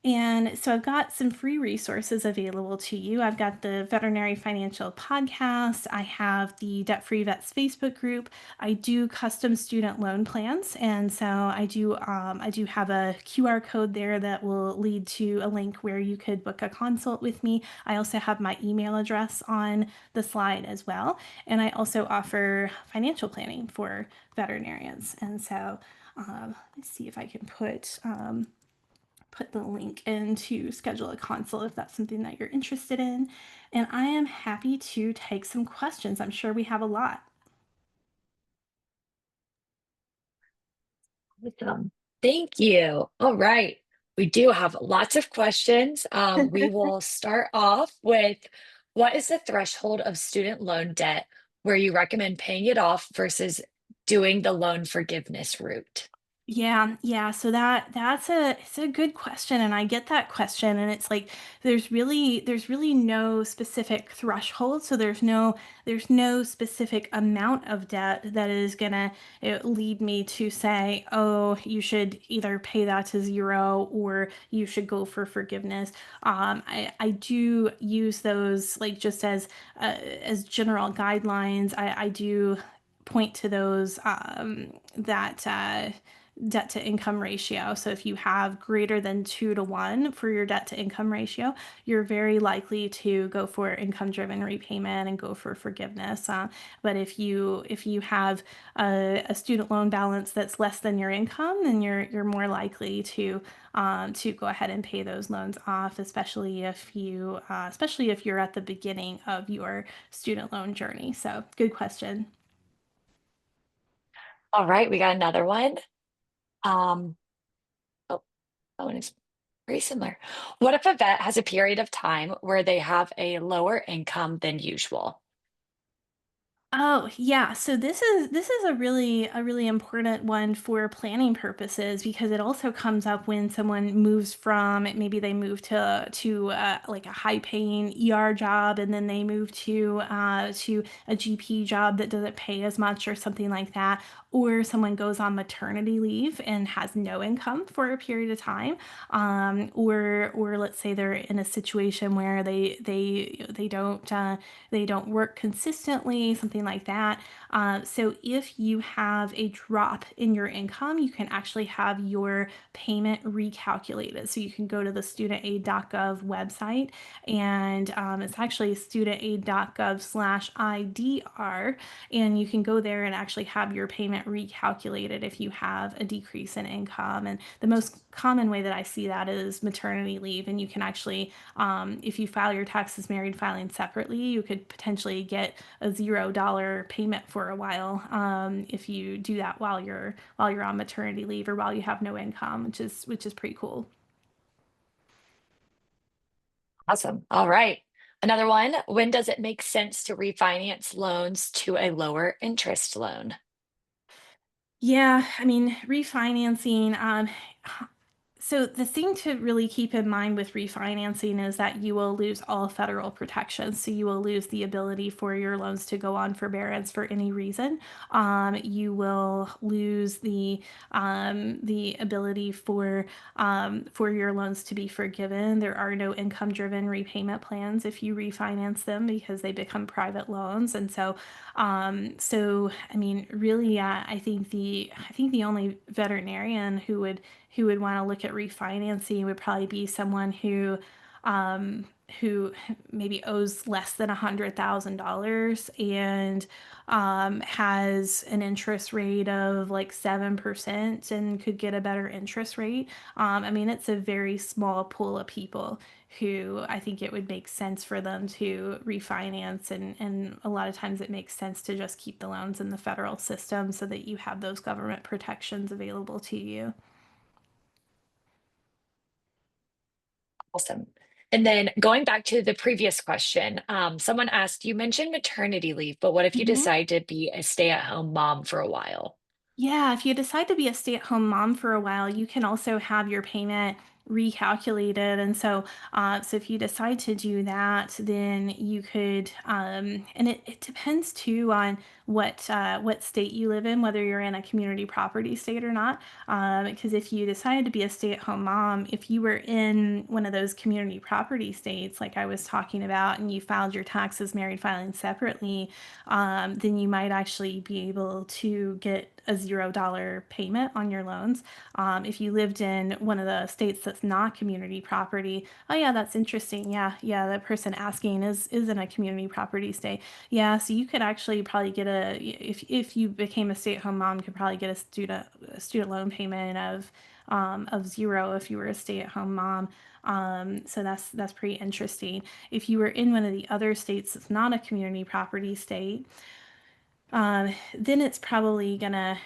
And so I've got some free resources available to you. I've got the Veterinary Financial Podcast. I have the Debt Free Vets Facebook group. I do custom student loan plans, and so I do have a QR code there that will lead to a link where you could book a consult with me. I also have my email address on the slide as well, and I also offer financial planning for veterinarians. And so let's see if I can put the link in to schedule a consult if that's something that you're interested in. And I am happy to take some questions. I'm sure we have a lot. Awesome. Thank you. All right. We do have lots of questions. We will start off with, what is the threshold of student loan debt where you recommend paying it off versus doing the loan forgiveness route? Yeah, yeah. So it's a good question, and I get that question, and it's like there's really no specific threshold. So there's no specific amount of debt that is gonna lead me to say, oh, you should either pay that to zero or you should go for forgiveness. I do use those like just as general guidelines. I do point to those that debt to income ratio. So if you have greater than 2 to 1 for your debt to income ratio, you're very likely to go for income driven repayment and go for forgiveness. But if you have a student loan balance that's less than your income, then you're more likely to go ahead and pay those loans off, especially if you're at the beginning of your student loan journey. So good question. All right. We got another one. Um, oh, that one is very similar. What if a vet has a period of time where they have a lower income than usual? Oh, yeah. So this is a really important one for planning purposes, because it also comes up when someone moves from, maybe they move to like a high paying ER job, and then they move to a GP job that doesn't pay as much or something like that, or someone goes on maternity leave and has no income for a period of time, or let's say they're in a situation where they don't work consistently, something like that. So if you have a drop in your income, you can actually have your payment recalculated. So you can go to the studentaid.gov website, and it's actually studentaid.gov/IDR, and you can go there and actually have your payment recalculated if you have a decrease in income. And the most common way that I see that is maternity leave, and you can actually, if you file your taxes married filing separately, you could potentially get a $0 payment for a while, if you do that while you're on maternity leave or while you have no income, which is pretty cool. Awesome. All right. Another one. When does it make sense to refinance loans to a lower interest loan? Yeah, I mean, refinancing. So the thing to really keep in mind with refinancing is that you will lose all federal protections. So you will lose the ability for your loans to go on forbearance for any reason. You will lose the ability for your loans to be forgiven. There are no income-driven repayment plans if you refinance them, because they become private loans. And so I mean, really, I think the only veterinarian who would want to look at refinancing would probably be someone who maybe owes less than $100,000, and has an interest rate of like 7% and could get a better interest rate. I mean, it's a very small pool of people who I think it would make sense for them to refinance. And a lot of times it makes sense to just keep the loans in the federal system so that you have those government protections available to you. Awesome. And then going back to the previous question, someone asked, you mentioned maternity leave, but what if you Mhm. decide to be a stay-at-home mom for a while? Yeah, if you decide to be a stay-at-home mom for a while, you can also have your payment recalculated. And so if you decide to do that, then you could, and it depends too on what state you live in, whether you're in a community property state or not. Because if you decided to be a stay-at-home mom, if you were in one of those community property states, like I was talking about, and you filed your taxes married filing separately, then you might actually be able to get a $0 payment on your loans. If you lived in one of the states that's not community property, oh yeah, that's interesting. Yeah, the person asking is in a community property state. Yeah, so you could actually probably get if you became a stay-at-home mom, you could probably get a student loan payment of zero if you were a stay-at-home mom. So that's pretty interesting. If you were in one of the other states that's not a community property state, then it's probably gonna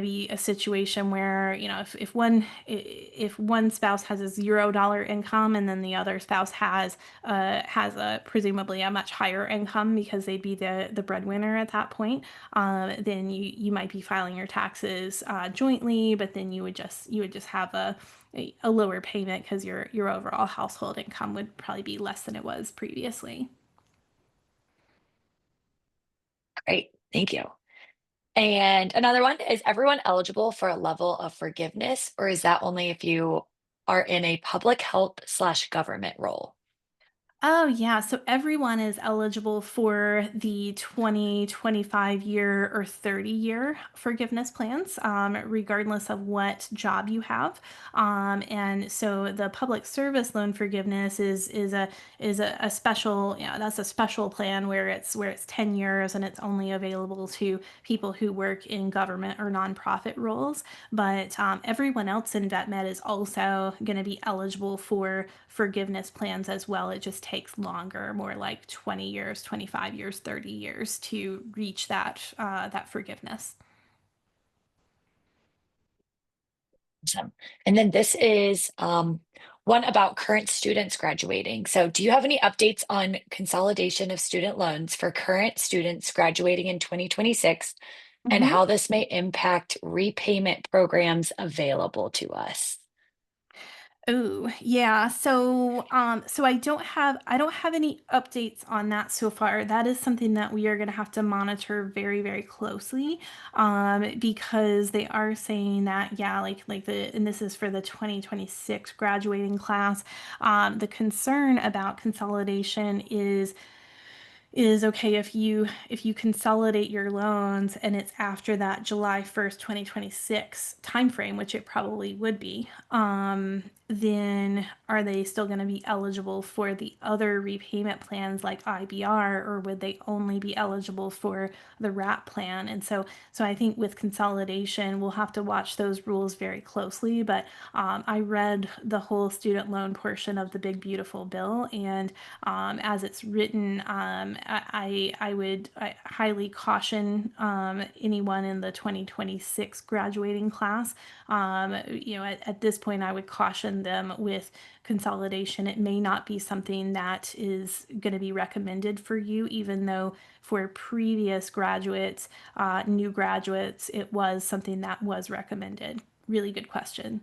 be a situation where, if one spouse has a $0 income and then the other spouse has a presumably a much higher income because they'd be the breadwinner at that point, then you might be filing your taxes jointly, but then you would just have a lower payment because your overall household income would probably be less than it was previously. Great, thank you. And another one, is everyone eligible for a level of forgiveness, or is that only if you are in a public health slash government role? Oh, yeah. So everyone is eligible for the 20, 25-year, or 30-year forgiveness plans, regardless of what job you have. And so the public service loan forgiveness is a special, that's a special plan where it's 10 years and it's only available to people who work in government or nonprofit roles. But everyone else in vet med is also going to be eligible for forgiveness plans as well. It just takes longer, more like 20 years, 25 years, 30 years to reach that forgiveness. Awesome. And then this is one about current students graduating. So, do you have any updates on consolidation of student loans for current students graduating in 2026 and Mhm. how this may impact repayment programs available to us? Oh, yeah. So I don't have any updates on that so far. That is something that we are going to have to monitor very, very closely, because they are saying that, yeah, and this is for the 2026 graduating class. The concern about consolidation is okay if you consolidate your loans and it's after that July 1st, 2026 timeframe, which it probably would be, then are they still going to be eligible for the other repayment plans like IBR, or would they only be eligible for the RAP plan? And so I think with consolidation, we'll have to watch those rules very closely. But I read the whole student loan portion of the big beautiful bill, and as it's written, I highly caution anyone in the 2026 graduating class. At this point, I would caution them with consolidation. It may not be something that is going to be recommended for you, even though for previous graduates, new graduates, it was something that was recommended. Really good question.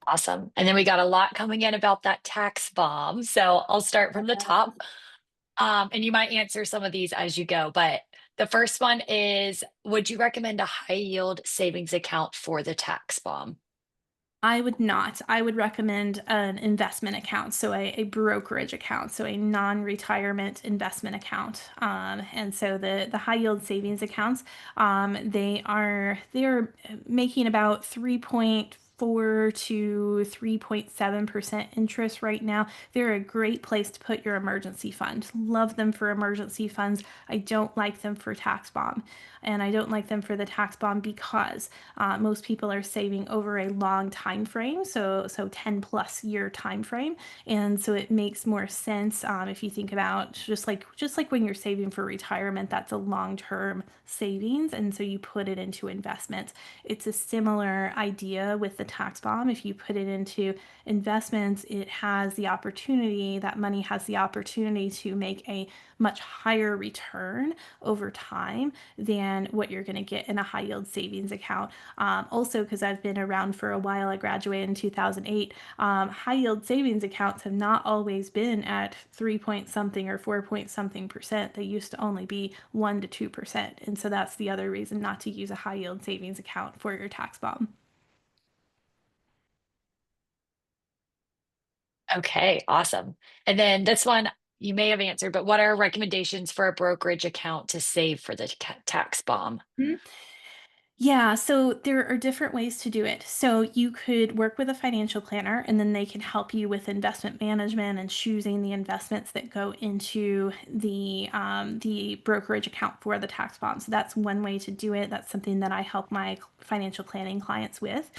Awesome. And then we got a lot coming in about that tax bomb. So, I'll start from the top. And you might answer some of these as you go, but the first one is, would you recommend a high yield savings account for the tax bomb? I would not. I would recommend an investment account, so a brokerage account, so a non-retirement investment account. And so the high yield savings accounts, they're making about 3.5 4 to 3.7% interest right now. They're a great place to put your emergency fund. Love them for emergency funds. I don't like them for tax bomb. And I don't like them for the tax bomb because most people are saving over a long time frame, so 10 plus year time frame, and so it makes more sense if you think about just like when you're saving for retirement, that's a long term savings, and so you put it into investments. It's a similar idea with the tax bomb. If you put it into investments, it has the opportunity, that money has the opportunity to make a much higher return over time than what you're going to get in a high yield savings account. Also, because I've been around for a while, I graduated in 2008. High yield savings accounts have not always been at 3 point something or 4 point something percent. They used to only be 1 to 2%. And so that's the other reason not to use a high yield savings account for your tax bomb. Okay, awesome. And then this one you may have answered, but what are recommendations for a brokerage account to save for the tax bomb? Yeah, so there are different ways to do it. So you could work with a financial planner and then they can help you with investment management and choosing the investments that go into the brokerage account for the tax bond. So that's one way to do it. That's something that I help my financial planning clients with.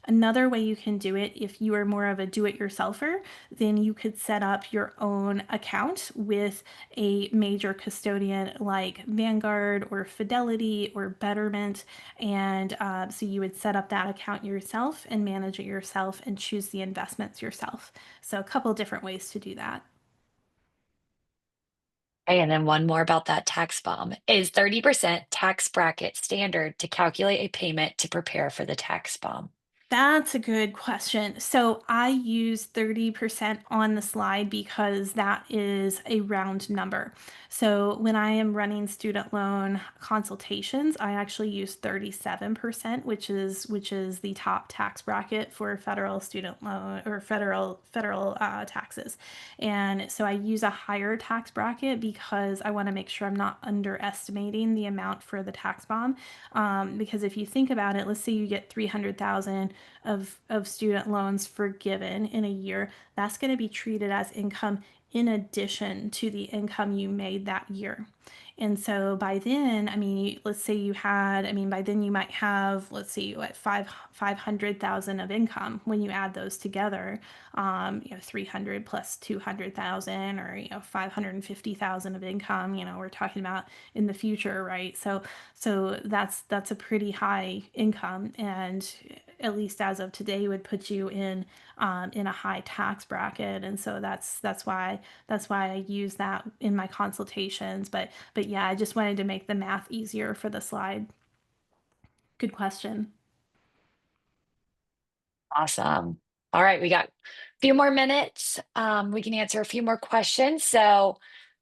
Another way you can do it, if you are more of a do-it-yourselfer, then you could set up your own account with a major custodian like Vanguard or Fidelity or Betterment, and so you would set up that account yourself and manage it yourself and choose the investments yourself. So a couple different ways to do that. Okay, and then one more about that tax bomb. Is 30% tax bracket standard to calculate a payment to prepare for the tax bomb? That's a good question. So I use 30% on the slide because that is a round number. So when I am running student loan consultations, I actually use 37%, which is the top tax bracket for federal student loan or federal taxes. And so I use a higher tax bracket because I want to make sure I'm not underestimating the amount for the tax bomb. Because if you think about it, let's say you get 300,000 of student loans forgiven in a year, that's going to be treated as income in addition to the income you made that year. And so by then, I mean, let's say you had, I mean, by then you might have, let's see, what, 500,000 of income when you add those together, 300 plus 200,000 or, 550,000 of income, we're talking about in the future, right? So that's a pretty high income, and at least as of today would put you in a high tax bracket, and so that's why I use that in my consultations. But yeah, I just wanted to make the math easier for the slide. Good question. Awesome. All right, we got a few more minutes. We can answer a few more questions. So,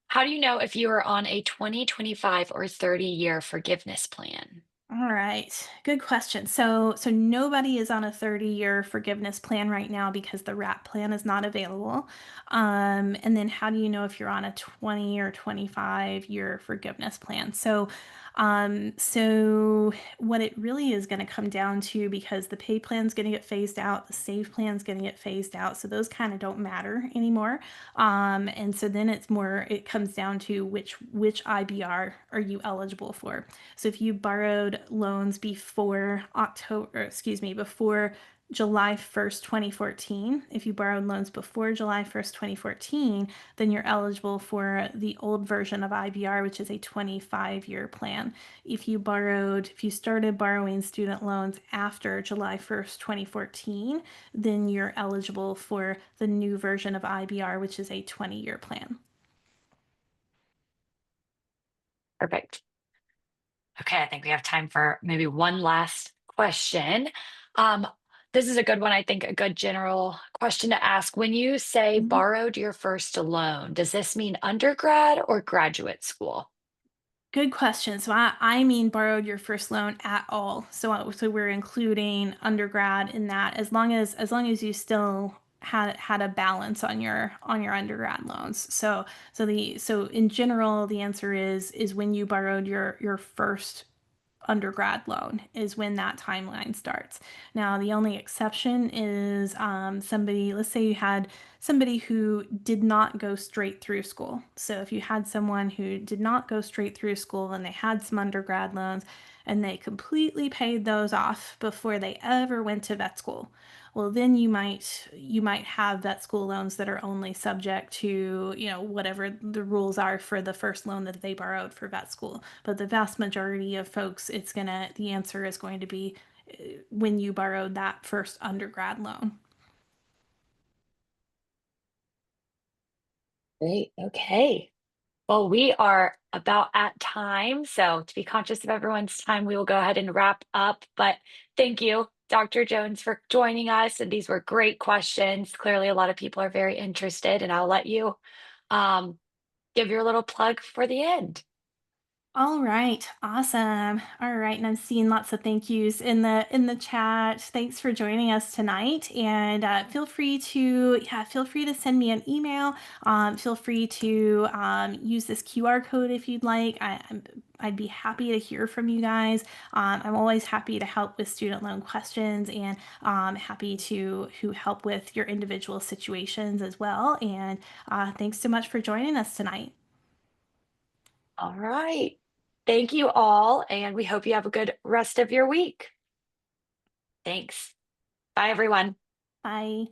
how do you know if you are on a 20, 25, or 30-year forgiveness plan? All right, good question. So nobody is on a 30-year forgiveness plan right now because the WRAP plan is not available. And then how do you know if you're on a 20 or 25-year forgiveness plan? So what it really is going to come down to, because the pay plan is going to get phased out, the save plan is going to get phased out, so those kind of don't matter anymore. And so then it comes down to which IBR are you eligible for. So if you borrowed loans before before July 1st, 2014, if you borrowed loans before July 1st, 2014, then you're eligible for the old version of IBR, which is a 25-year plan. If you started borrowing student loans after July 1st, 2014, then you're eligible for the new version of IBR, which is a 20-year plan. Perfect. Okay, I think we have time for maybe one last question. Um, this is a good one, I think, a good general question to ask. When you say Mhm. borrowed your first loan, does this mean undergrad or graduate school? Good question. So I mean borrowed your first loan at all. So we're including undergrad in that, as long as you still had a balance on your undergrad loans. So in general the answer is when you borrowed your first undergrad loan is when that timeline starts. Now, the only exception is somebody, let's say you had somebody who did not go straight through school. So if you had someone who did not go straight through school and they had some undergrad loans and they completely paid those off before they ever went to vet school, well, then you might have vet school loans that are only subject to, whatever the rules are for the first loan that they borrowed for vet school. But the vast majority of folks, the answer is going to be when you borrowed that first undergrad loan. Great. Okay. Well, we are about at time. So, to be conscious of everyone's time, we will go ahead and wrap up. But thank you, Dr. Jones, for joining us. And these were great questions. Clearly, a lot of people are very interested, and I'll let you um, give your little plug for the end. All right, awesome. All right, and I'm seeing lots of thank yous in the chat. Thanks for joining us tonight, and feel free to send me an email. Feel free to use this QR code if you'd like. I'd be happy to hear from you guys. I'm always happy to help with student loan questions and happy to who help with your individual situations as well. And thanks so much for joining us tonight. All right. Thank you all. And we hope you have a good rest of your week. Thanks. Bye, everyone. Bye.